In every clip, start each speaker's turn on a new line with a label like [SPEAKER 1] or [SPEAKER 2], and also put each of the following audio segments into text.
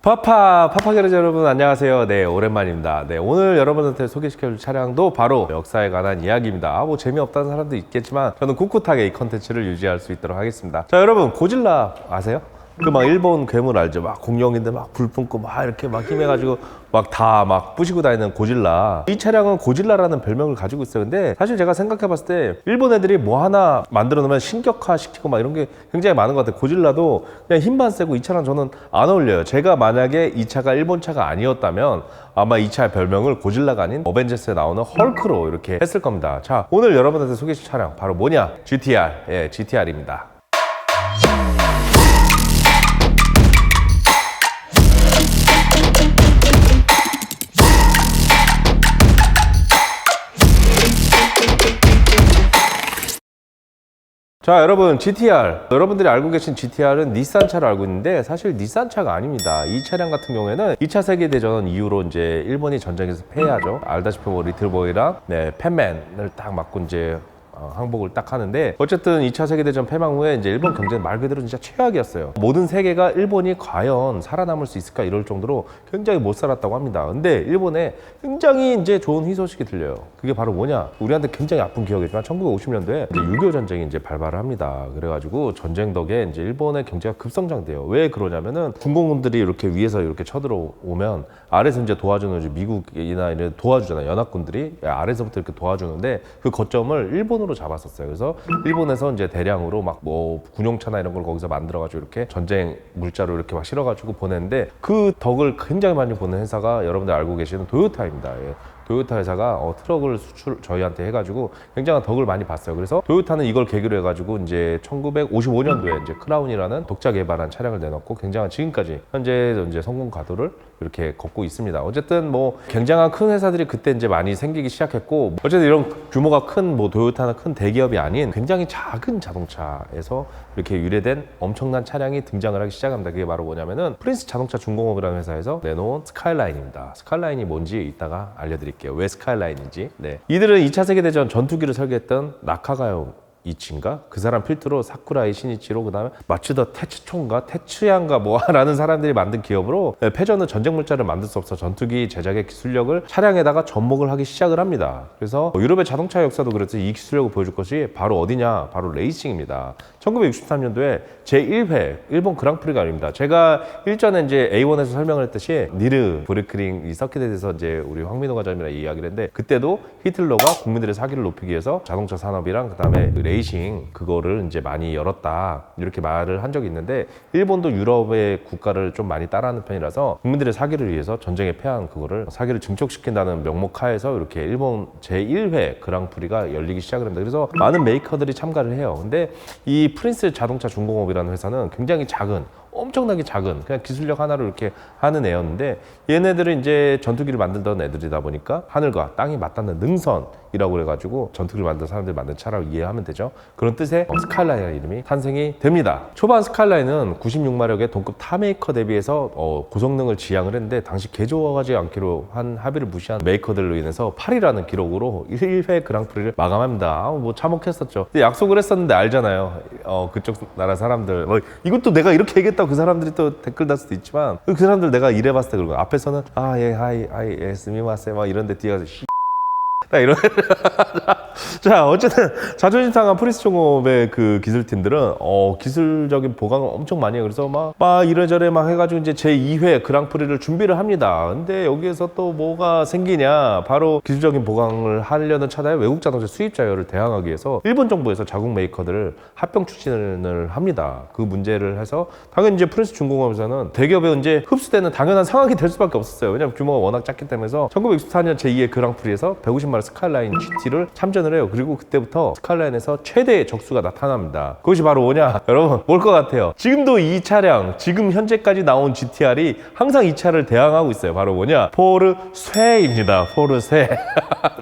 [SPEAKER 1] 파파 게러지 여러분 안녕하세요. 네, 오랜만입니다. 네, 오늘 여러분한테 소개시켜줄 차량도 바로 역사에 관한 이야기입니다. 뭐 재미없다는 사람도 있겠지만 저는 꿋꿋하게 이 컨텐츠를 유지할 수 있도록 하겠습니다. 자, 여러분 고질라 아세요? 그 막 일본 괴물 알죠? 막 공룡인데 막 불 뿜고 막 이렇게 막 힘해가지고 막 다 막 부시고 다니는 고질라. 이 차량은 고질라라는 별명을 가지고 있어요. 근데 사실 제가 생각해봤을 때 일본 애들이 뭐 하나 만들어 놓으면 신격화 시키고 막 이런 게 굉장히 많은 것 같아요. 고질라도 그냥 힘만 세고 이 차랑 저는 안 어울려요. 제가 만약에 이 차가 일본 차가 아니었다면 아마 이 차의 별명을 고질라가 아닌 어벤져스에 나오는 헐크로 이렇게 했을 겁니다. 자, 오늘 여러분한테 소개해줄 차량 바로 뭐냐? GTR. 예, GTR입니다. 자, 여러분 GTR, 여러분들이 알고 계신 GTR은 닛산 차를 알고 있는데 사실 닛산 차가 아닙니다. 이 차량 같은 경우에는 2차 세계대전 이후로 이제 일본이 전쟁에서 패하죠. 알다시피 뭐 리틀보이랑 팬맨을 딱 맞고 이제 항복을 딱 하는데, 어쨌든 2차 세계대전 패망 후에 이제 일본 경제는 말 그대로 진짜 최악이었어요. 모든 세계가 일본이 과연 살아남을 수 있을까 이럴 정도로 굉장히 못 살았다고 합니다. 근데 일본에 굉장히 이제 좋은 희소식이 들려요. 그게 바로 뭐냐? 우리한테 굉장히 아픈 기억이지만 1950년도에 이제 6.25 전쟁이 이제 발발을 합니다. 그래가지고 전쟁 덕에 이제 일본의 경제가 급성장돼요. 왜 그러냐면은 군공군들이 이렇게 위에서 이렇게 쳐들어오면 아래에서 이제 도와주는 이제 미국이나 이런 도와주잖아요. 연합군들이 아래에서부터 이렇게 도와주는데 그 거점을 일본으로 잡았었어요. 그래서 일본에서 이제 대량으로 막 뭐 군용차나 이런 걸 거기서 만들어가지고 이렇게 전쟁 물자로 이렇게 막 실어가지고 보냈는데, 그 덕을 굉장히 많이 보는 회사가 여러분들 알고 계시는 도요타입니다. 예. 도요타 회사가 트럭을 수출 저희한테 해가지고 굉장한 덕을 많이 봤어요. 그래서 도요타는 이걸 계기로 해가지고 이제 1955년도에 이제 크라운이라는 독자 개발한 차량을 내놓고 굉장한 지금까지 현재 이제 성공 가도를 이렇게 걷고 있습니다. 어쨌든 뭐 굉장한 큰 회사들이 그때 이제 많이 생기기 시작했고, 어쨌든 이런 규모가 큰 뭐 도요타나 큰 대기업이 아닌 굉장히 작은 자동차에서 이렇게 유래된 엄청난 차량이 등장을 하기 시작합니다. 그게 바로 뭐냐면은 프린스 자동차 중공업이라는 회사에서 내놓은 스카이라인입니다. 스카이라인이 뭔지 이따가 알려드릴게요. 왜 스카이라인인지. 네. 이들은 2차 세계대전 전투기를 설계했던 나카가요 이치인가? 그 사람 필두로 사쿠라이 시니치로, 그 다음에 마츠다 테츠총가 테츠양가 뭐라는 사람들이 만든 기업으로 패전은 전쟁 물자를 만들 수 없어 전투기 제작의 기술력을 차량에다가 접목을 하기 시작을 합니다. 그래서 유럽의 자동차 역사도 그래서 이 기술력을 보여줄 것이 바로 어디냐? 바로 레이싱입니다. 1963년도에 제1회 일본 그랑프리가 아닙니다. 제가 일전에 이제 A1에서 설명을 했듯이 니르 브르크링 이 서킷에 대해서 이제 우리 황민호 과장님이랑 이야기를 했는데, 그때도 히틀러가 국민들의 사기를 높이기 위해서 자동차 산업이랑 그 다음에 레이싱 그거를 이제 많이 열었다 이렇게 말을 한 적이 있는데, 일본도 유럽의 국가를 좀 많이 따라하는 편이라서 국민들의 사기를 위해서 전쟁에 패한 그거를 사기를 증폭시킨다는 명목 하에서 이렇게 일본 제1회 그랑프리가 열리기 시작을 합니다. 그래서 많은 메이커들이 참가를 해요. 근데 이 프린스 자동차 중공업이라는 회사는 굉장히 작은, 엄청나게 작은 그냥 기술력 하나로 이렇게 하는 애였는데, 얘네들은 이제 전투기를 만들던 애들이다 보니까 하늘과 땅이 맞닿는 능선이라고 그래가지고 전투기를 만든 사람들이 만든 차라고 이해하면 되죠. 그런 뜻의 스카이라인이라는 이름이 탄생이 됩니다. 초반 스카이라인은 96마력의 동급 타메이커 대비해서 고성능을 지향을 했는데, 당시 개조하지 않기로 한 합의를 무시한 메이커들로 인해서 8위라는 기록으로 1회 그랑프리를 마감합니다. 뭐 참혹했었죠. 근데 약속을 했었는데 알잖아요. 그쪽 나라 사람들 이것도 내가 이렇게 얘기했다고 그 사람들이 또 댓글 달 수도 있지만, 그 사람들 내가 이래봤을 때 그런 거 앞에서는 예 하이 예 스미마세 막 이런데 뒤에 가서 딱 이런. 자, 어쨌든 자존심 상한 프린스 중공업의 그 기술팀들은 기술적인 보강을 엄청 많이 해요. 그래서 막 이래저래 막 해가지고 이제 제2회 그랑프리를 준비를 합니다. 근데 여기에서 또 뭐가 생기냐? 바로 기술적인 보강을 하려는 차량의 외국 자동차 수입 자유를 대항하기 위해서 일본 정부에서 자국 메이커들을 합병 추진을 합니다. 그 문제를 해서 당연히 이제 프린스 중공업에서는 대기업에 이제 흡수되는 당연한 상황이 될 수밖에 없었어요. 왜냐면 규모가 워낙 작기 때문에. 1964년 제2회 그랑프리에서 150마력 스카이라인 GT를 참전을 해요. 그리고 그때부터 스카이라인에서 최대의 적수가 나타납니다. 그것이 바로 뭐냐? 여러분 뭘 것 같아요? 지금도 이 차량, 지금 현재까지 나온 GTR이 항상 이 차를 대항하고 있어요. 바로 뭐냐? 포르쉐입니다. 포르쉐.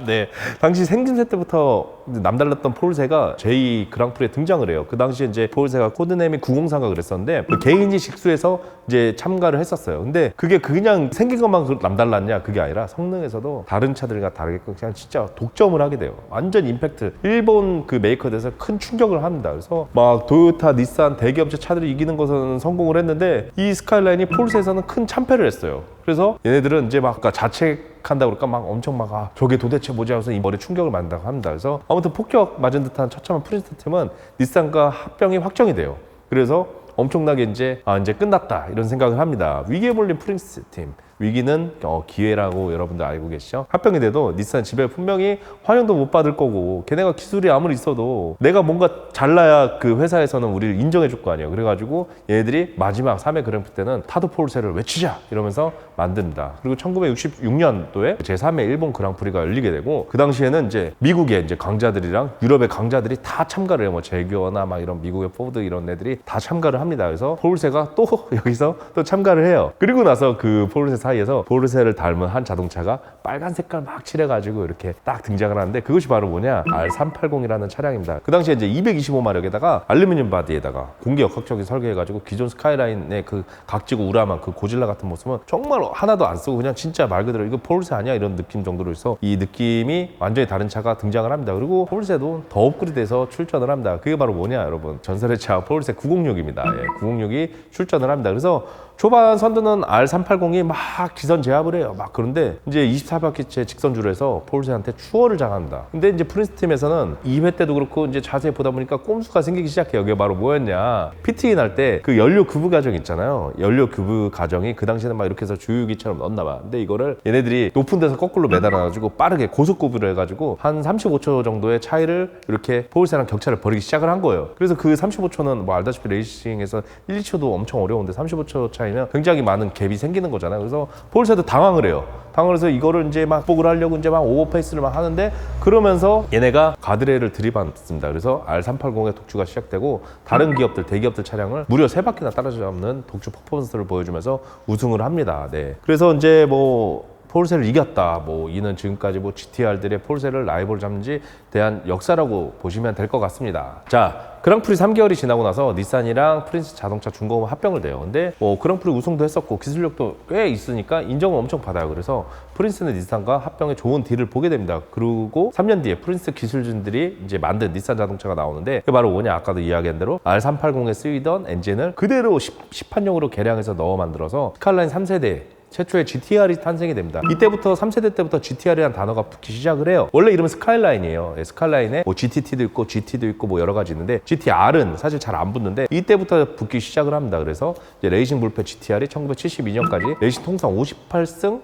[SPEAKER 1] 네, 당시 생김새 때부터 남달랐던 포르쉐가 제2 그랑프리에 등장을 해요. 그 당시에 이제 포르쉐가 코드네임이 903가 그랬었는데, 그 개인이 직수해서 이제 참가를 했었어요. 근데 그게 그냥 생긴 것만 남달랐냐? 그게 아니라 성능에서도 다른 차들과 다르게 그냥 진짜 독점을 하게 돼요. 완전 완전 임팩트. 일본 그 메이커들에서 큰 충격을 합니다. 그래서 막 도요타, 닛산 대기업체 차들이 이기는 것은 성공을 했는데 이 스카이라인이 폴스에서는 큰 참패를 했어요. 그래서 얘네들은 이제 막 자책한다 그럴까 막 엄청 막 저게 도대체 뭐지 하면서 이 머리에 충격을 받는다고 합니다. 그래서 아무튼 폭격 맞은 듯한 처참한 프린스 팀은 닛산과 합병이 확정이 돼요. 그래서 엄청나게 이제 끝났다 이런 생각을 합니다. 위기에 몰린 프린스 팀. 위기는 기회라고 여러분들 알고 계시죠? 합병이 돼도 닛산 집에 분명히 환영도 못 받을 거고 걔네가 기술이 아무리 있어도 내가 뭔가 잘나야 그 회사에서는 우리를 인정해 줄 거 아니에요. 그래가지고 얘네들이 마지막 3회 그랑프리 때는 타도 폴세를 외치자 이러면서 만듭니다. 그리고 1966년도에 제3회 일본 그랑프리가 열리게 되고 그 당시에는 이제 미국의 이제 강자들이랑 유럽의 강자들이 다 참가를 해요. 뭐 제규어나 막 이런 미국의 포드 이런 애들이 다 참가를 합니다. 그래서 폴세가 또 여기서 또 참가를 해요. 그리고 나서 그 폴세 사이에서 포르쉐를 닮은 한 자동차가 빨간 색깔 막 칠해가지고 이렇게 딱 등장을 하는데 그것이 바로 뭐냐? R380이라는 차량입니다. 그 당시에 이제 225마력에다가 알루미늄 바디에다가 공기역학적인 설계해가지고 기존 스카이라인의 그 각지고 우람한 그 고질라 같은 모습은 정말 하나도 안 쓰고 그냥 진짜 말 그대로 이거 포르쉐 아니야? 이런 느낌 정도로 해서 이 느낌이 완전히 다른 차가 등장을 합니다. 그리고 포르쉐도 더 업그레이드해서 출전을 합니다. 그게 바로 뭐냐 여러분? 전설의 차 포르쉐 906입니다. 906이 출전을 합니다. 그래서 초반 선두는 R380이 막 기선 제압을 해요. 막 그런데 이제 24바퀴째 직선주로 해서 폴세한테 추월을 당합니다. 근데 이제 프린스 팀에서는 2회 때도 그렇고 이제 자세히 보다 보니까 꼼수가 생기기 시작해요. 이게 바로 뭐였냐? 피팅이 날 때 그 연료 규브 과정 있잖아요. 연료 규브 과정이 그 당시에는 막 이렇게 해서 주유기처럼 넣었나 봐. 근데 이거를 얘네들이 높은 데서 거꾸로 매달아가지고 빠르게 고속 구부를 해가지고 한 35초 정도의 차이를 이렇게 폴세랑 격차를 벌이기 시작을 한 거예요. 그래서 그 35초는 뭐 알다시피 레이싱에서 1, 2초도 엄청 어려운데 35초 차이면 굉장히 많은 갭이 생기는 거잖아요. 그래서 폴세도 당황을 해요. 당황을 해서 이거를 이제 막 복을 하려고 이제 막 오버페이스를 막 하는데 그러면서 얘네가 가드레일을 들이받습니다. 그래서 R380의 독주가 시작되고 다른 기업들, 대기업들 차량을 무려 3바퀴나 따라잡는 독주 퍼포먼스를 보여주면서 우승을 합니다. 네. 그래서 이제 뭐 폴세를 이겼다. 뭐 이는 지금까지 뭐 GTR들의 폴세를 라이벌 잡는지 대한 역사라고 보시면 될 것 같습니다. 자, 그랑프리 3개월이 지나고 나서 닛산이랑 프린스 자동차 중공업 합병을 돼요. 근데 뭐 그랑프리 우승도 했었고 기술력도 꽤 있으니까 인정을 엄청 받아요. 그래서 프린스는 닛산과 합병의 좋은 딜을 보게 됩니다. 그리고 3년 뒤에 프린스 기술진들이 이제 만든 닛산 자동차가 나오는데 그게 바로 뭐냐? 아까도 이야기한 대로 R380에 쓰이던 엔진을 그대로 시판용으로 개량해서 넣어 만들어서 스카이라인 3세대 최초의 GTR이 탄생이 됩니다. 이때부터 3세대 때부터 GTR이라는 단어가 붙기 시작을 해요. 원래 이름은 스카이라인이에요. 스카이라인에 뭐 GTT도 있고 GT도 있고 뭐 여러 가지 있는데 GTR은 사실 잘 안 붙는데 이때부터 붙기 시작을 합니다. 그래서 이제 레이싱 불패 GTR이 1972년까지 레이싱 통산 58승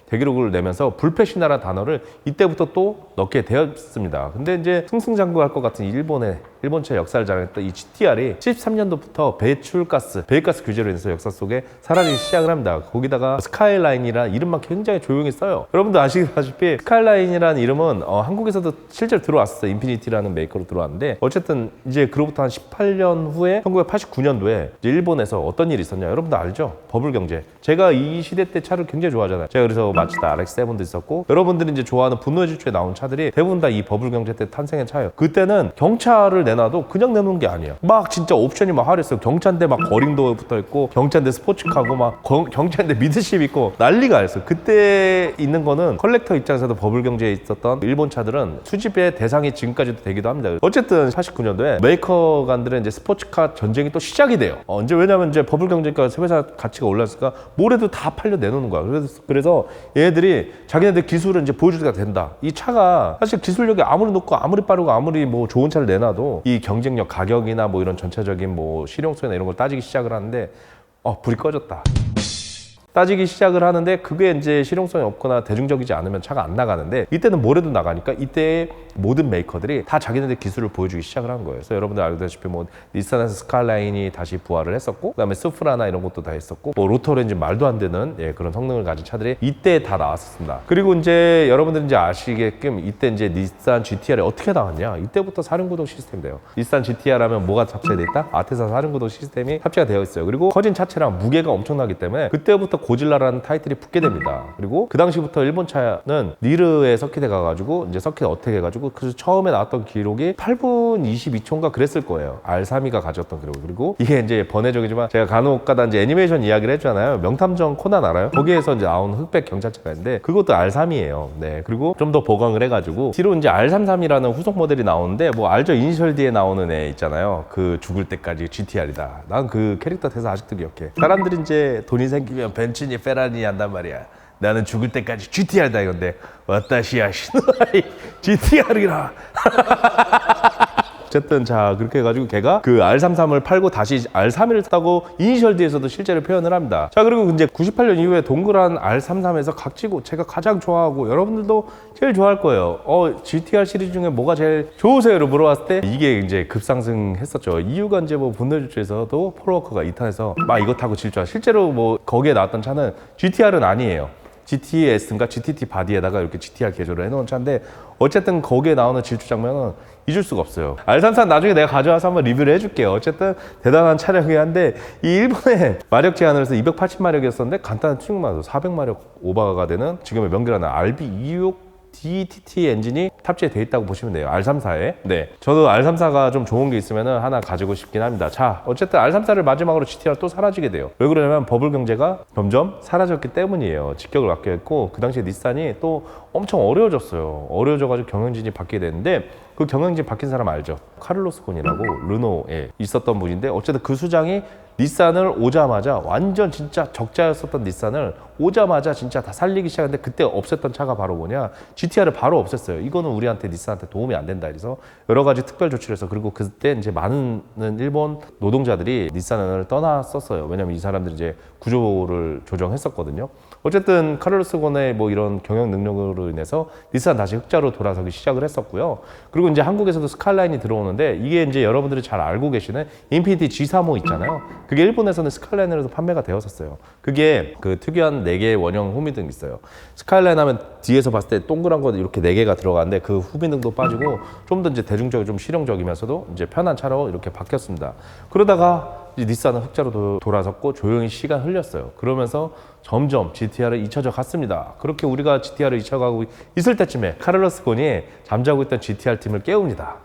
[SPEAKER 1] 대기록을 내면서 불패신화라는 단어를 이때부터 또 넣게 되었습니다. 근데 이제 승승장구할 것 같은 일본차 역사를 자랑했던 이 GTR이 73년도부터 배가스 규제로 인해서 역사 속에 사라지기 시작을 합니다. 거기다가 스카이라인이라는 이름만 굉장히 조용히 써요. 여러분도 아시다시피 스카이라인이라는 이름은 한국에서도 실제로 들어왔어요. 인피니티라는 메이커로 들어왔는데 어쨌든 이제 그로부터 한 18년 후에 1989년도에 일본에서 어떤 일이 있었냐 여러분도 알죠? 버블 경제. 제가 이 시대 때 차를 굉장히 좋아하잖아요. 제가 그래서 마츠다 RX-7도 있었고 여러분들이 이제 좋아하는 분노의 질주에 나온 차들이 대부분 다 이 버블 경제 때 탄생한 차예요. 그때는 경차를 내놔도 그냥 내놓은 게 아니에요. 막 진짜 옵션이 막 화려했어요. 경차인데 막 거링도 붙어 있고 경차인데 스포츠카고 막 경차인데 미드십 있고 난리가 아니었어요. 그때 있는 거는 컬렉터 입장에서도 버블 경제에 있었던 일본 차들은 수집의 대상이 지금까지도 되기도 합니다. 어쨌든 89년도에 메이커 간들의 이제 스포츠카 전쟁이 또 시작이 돼요. 이제 왜냐면 이제 버블 경제가 회사 가치가 올랐으니까 뭐래도 다 팔려 내놓는 거야. 그래서 얘네들이 자기네들 기술을 이제 보여줄 때가 된다. 이 차가 사실 기술력이 아무리 높고 아무리 빠르고 아무리 뭐 좋은 차를 내놔도 이 경쟁력, 가격이나 뭐 이런 전체적인 뭐 실용성이나 이런 걸 따지기 시작을 하는데 불이 꺼졌다. 따지기 시작을 하는데 그게 이제 실용성이 없거나 대중적이지 않으면 차가 안 나가는데 이때는 뭐래도 나가니까 이때 모든 메이커들이 다 자기네들 기술을 보여주기 시작을 한 거예요. 그래서 여러분들 알다시피 뭐 닛산에서 스카이라인이 다시 부활을 했었고 그다음에 스프라나 이런 것도 다 했었고 뭐 로터 엔진 말도 안 되는 그런 성능을 가진 차들이 이때 다 나왔었습니다. 그리고 이제 여러분들이 이제 아시게끔 이때 이제 닛산 GTR이 어떻게 나왔냐? 이때부터 사륜구동 시스템이 돼요. 닛산 GTR 하면 뭐가 탑재되어 있다? 아테사 사륜구동 시스템이 탑재가 되어 있어요. 그리고 커진 차체랑 무게가 엄청나기 때문에 그때부터 고질라라는 타이틀이 붙게 됩니다. 그리고 그 당시부터 일본 차는 니르에 서킷에 가가지고 이제 서킷 어택 해가지고 그래서 처음에 나왔던 기록이 8분 22초인가 그랬을 거예요. R32가 가져왔던 기록. 그리고 이게 이제 번외적이지만 제가 간혹가다 이제 애니메이션 이야기를 했잖아요. 명탐정 코난 알아요? 거기에서 이제 나온 흑백 경찰차가 있는데 그것도 R3이에요. 네. 그리고 좀 더 보강을 해가지고 뒤로 이제 R33이라는 후속 모델이 나오는데 뭐 알죠? 이니셜 D에 나오는 애 있잖아요. 그 죽을 때까지 GTR이다. 난 그 캐릭터 대사 아직도 기억해. 사람들이 이제 돈이 생기면 벤츠니 페라니 한단 말이야. 나는 죽을 때까지 GTR다 이건데 와타시야 시노아이 GTR이라. 어쨌든 자 그렇게 해가지고 걔가 그 R33을 팔고 다시 R31을 타고 이니셜 D에서도 실제로 표현을 합니다. 자 그리고 이제 98년 이후에 동그란 R33에서 각지고 제가 가장 좋아하고 여러분들도 제일 좋아할 거예요. GTR 시리즈 중에 뭐가 제일 좋으세요?로 물어봤을 때 이게 이제 급상승했었죠. 이유가 이제 뭐 분노질주에서도 폴워커가 2탄에서 막 이거 타고 질주하. 실제로 뭐 거기에 나왔던 차는 GTR은 아니에요. GTS인가 GTT 바디에다가 이렇게 GTR 개조를 해놓은 차인데 어쨌든 거기에 나오는 질주 장면은 잊을 수가 없어요. R33 나중에 내가 가져와서 한번 리뷰를 해줄게요. 어쨌든 대단한 차량이긴 한데 이 일본의 마력 제한을 해서 280마력이었었는데 간단한 튜닝만 해도 400마력 오버가 되는 지금의 명기라는 RB266 DTT 엔진이 탑재되어 있다고 보시면 돼요. R34에. 네. 저도 R34가 좀 좋은 게 있으면 하나 가지고 싶긴 합니다. 자, 어쨌든 R34를 마지막으로 GTR 또 사라지게 돼요. 왜 그러냐면 버블 경제가 점점 사라졌기 때문이에요. 직격을 맞게 했고 그 당시에 닛산이 또 엄청 어려워졌어요. 어려워져가지고 경영진이 바뀌게 됐는데 그 경영진 바뀐 사람 알죠? 카를로스 곤이라고 르노에 있었던 분인데 어쨌든 그 수장이 닛산을 오자마자 완전 진짜 적자였었던 닛산을 오자마자 진짜 다 살리기 시작했는데 그때 없앴던 차가 바로 뭐냐 GTR을 바로 없앴어요. 이거는 우리한테 닛산한테 도움이 안 된다 그래서 여러 가지 특별 조치를 해서 그리고 그때 이제 많은 일본 노동자들이 닛산을 떠났었어요. 왜냐면 이 사람들이 이제 구조를 조정했었거든요. 어쨌든 카를로스 곤의 뭐 이런 경영 능력으로 인해서 닛산 다시 흑자로 돌아서기 시작을 했었고요. 그리고 이제 한국에서도 스카이라인이 들어오는데 이게 이제 여러분들이 잘 알고 계시는 인피니티 G35 있잖아요. 그게 일본에서는 스카이라인으로 판매가 되었었어요. 그게 그 특유한 4개의 원형 후미등이 있어요. 스카이라인 하면 뒤에서 봤을 때 동그란 거 이렇게 4개가 들어가는데 그 후미등도 빠지고 좀 더 이제 대중적이고 좀 실용적이면서도 이제 편한 차로 이렇게 바뀌었습니다. 그러다가 이제 닛산은 흑자로 돌아섰고 조용히 시간 흘렸어요. 그러면서 점점 GTR을 잊혀져 갔습니다. 그렇게 우리가 GTR을 잊혀가고 있을 때쯤에 카를로스 곤이 잠자고 있던 GTR 팀을 깨웁니다.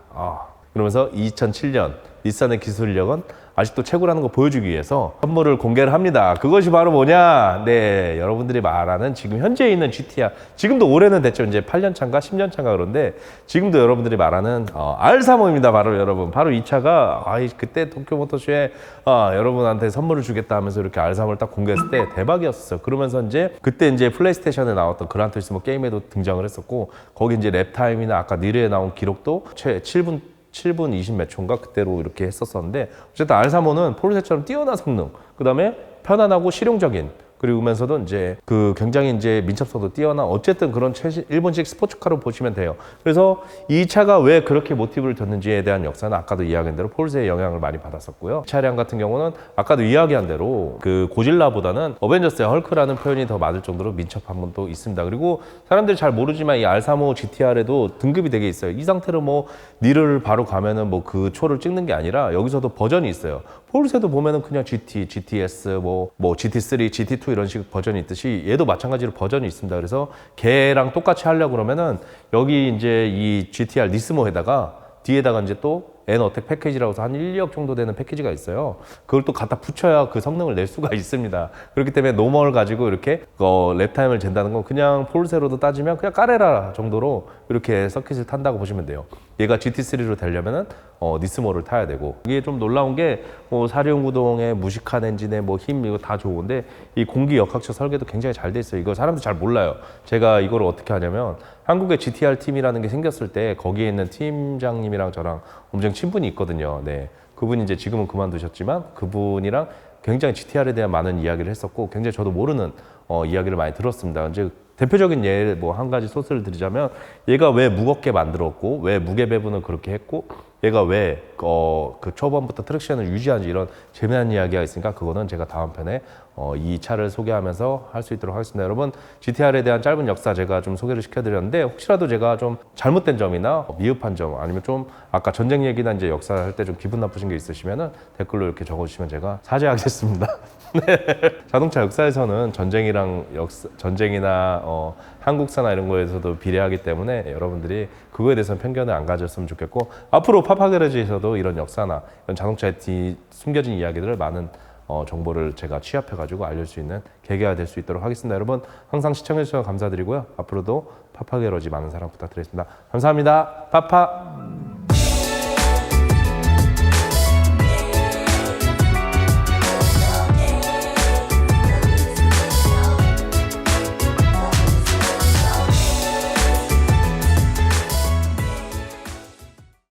[SPEAKER 1] 그러면서 2007년 닛산의 기술력은 아직도 최고라는 거 보여주기 위해서 선물을 공개를 합니다. 그것이 바로 뭐냐? 네, 여러분들이 말하는 지금 현재 있는 GTR. 지금도 올해는 됐죠. 이제 8년 차인가 10년 차인가 그런데 지금도 여러분들이 말하는 R35입니다. 바로 여러분. 바로 이 차가 그때 도쿄 모터쇼에 여러분한테 선물을 주겠다 하면서 이렇게 R35를 딱 공개했을 때 대박이었어요. 그러면서 이제 그때 이제 플레이스테이션에 나왔던 그란투리스모 게임에도 등장을 했었고 거기 이제 랩타임이나 아까 니르에 나온 기록도 7분 20 몇 초인가 그때로 이렇게 했었었는데 어쨌든 R35는 포르쉐처럼 뛰어난 성능 그 다음에 편안하고 실용적인 그리고면서도 이제 그 굉장히 이제 민첩성도 뛰어난 어쨌든 그런 일본식 스포츠카로 보시면 돼요. 그래서 이 차가 왜 그렇게 모티브를 뒀는지에 대한 역사는 아까도 이야기한 대로 폴스의 영향을 많이 받았었고요. 이 차량 같은 경우는 아까도 이야기한 대로 그 고질라보다는 어벤져스의 헐크라는 표현이 더 맞을 정도로 민첩한 분도 있습니다. 그리고 사람들이 잘 모르지만 이 R35 GTR에도 등급이 되게 있어요. 이 상태로 뭐 니를 바로 가면은 뭐 그 초를 찍는 게 아니라 여기서도 버전이 있어요. 폴스에도 보면은 그냥 GT, GTS, 뭐 GT3, GT2 이런 식 버전이 있듯이 얘도 마찬가지로 버전이 있습니다. 그래서 걔랑 똑같이 하려고 그러면은 여기 이제 이 GTR 니스모에다가 뒤에다가 이제 또 N어택 패키지라고 해서 한 1억 정도 되는 패키지가 있어요. 그걸 또 갖다 붙여야 그 성능을 낼 수가 있습니다. 그렇기 때문에 노멀 가지고 이렇게 랩타임을 잰다는 건 그냥 폴세로도 따지면 그냥 까레라 정도로 이렇게 서킷을 탄다고 보시면 돼요. 얘가 GT3로 되려면은 니스모를 타야 되고 이게 좀 놀라운 게 사륜구동에 무식한 엔진에 힘 이거 다 좋은데 이 공기 역학적 설계도 굉장히 잘 돼 있어요. 이거 사람들 잘 몰라요. 제가 이걸 어떻게 하냐면 한국의 GTR 팀이라는 게 생겼을 때 거기에 있는 팀장님이랑 저랑 엄청 친분이 있거든요. 네, 그분이 이제 지금은 그만두셨지만 그분이랑 굉장히 GTR에 대한 많은 이야기를 했었고 굉장히 저도 모르는 이야기를 많이 들었습니다. 이제 대표적인 예 한 가지 소스를 드리자면 얘가 왜 무겁게 만들었고 왜 무게 배분을 그렇게 했고 얘가 왜 그 초반부터 트랙션을 유지하는지 이런 재미난 이야기가 있으니까 그거는 제가 다음 편에 이 차를 소개하면서 할 수 있도록 하겠습니다. 여러분 GTR에 대한 짧은 역사 제가 좀 소개를 시켜드렸는데 혹시라도 제가 좀 잘못된 점이나 미흡한 점 아니면 좀 아까 전쟁 얘기나 이제 역사 할 때 좀 기분 나쁘신 게 있으시면은 댓글로 이렇게 적어주시면 제가 사죄하겠습니다. 자동차 역사에서는 전쟁이나 한국사나 이런 거에서도 비례하기 때문에 여러분들이 그거에 대해서는 편견을 안 가졌으면 좋겠고, 앞으로 파파게러지에서도 이런 역사나 이런 자동차에 숨겨진 이야기들을 많은 정보를 제가 취합해가지고 알릴 수 있는 계기가 될 수 있도록 하겠습니다. 여러분 항상 시청해주셔서 감사드리고요. 앞으로도 파파게러지 많은 사랑 부탁드리겠습니다. 감사합니다. 파파.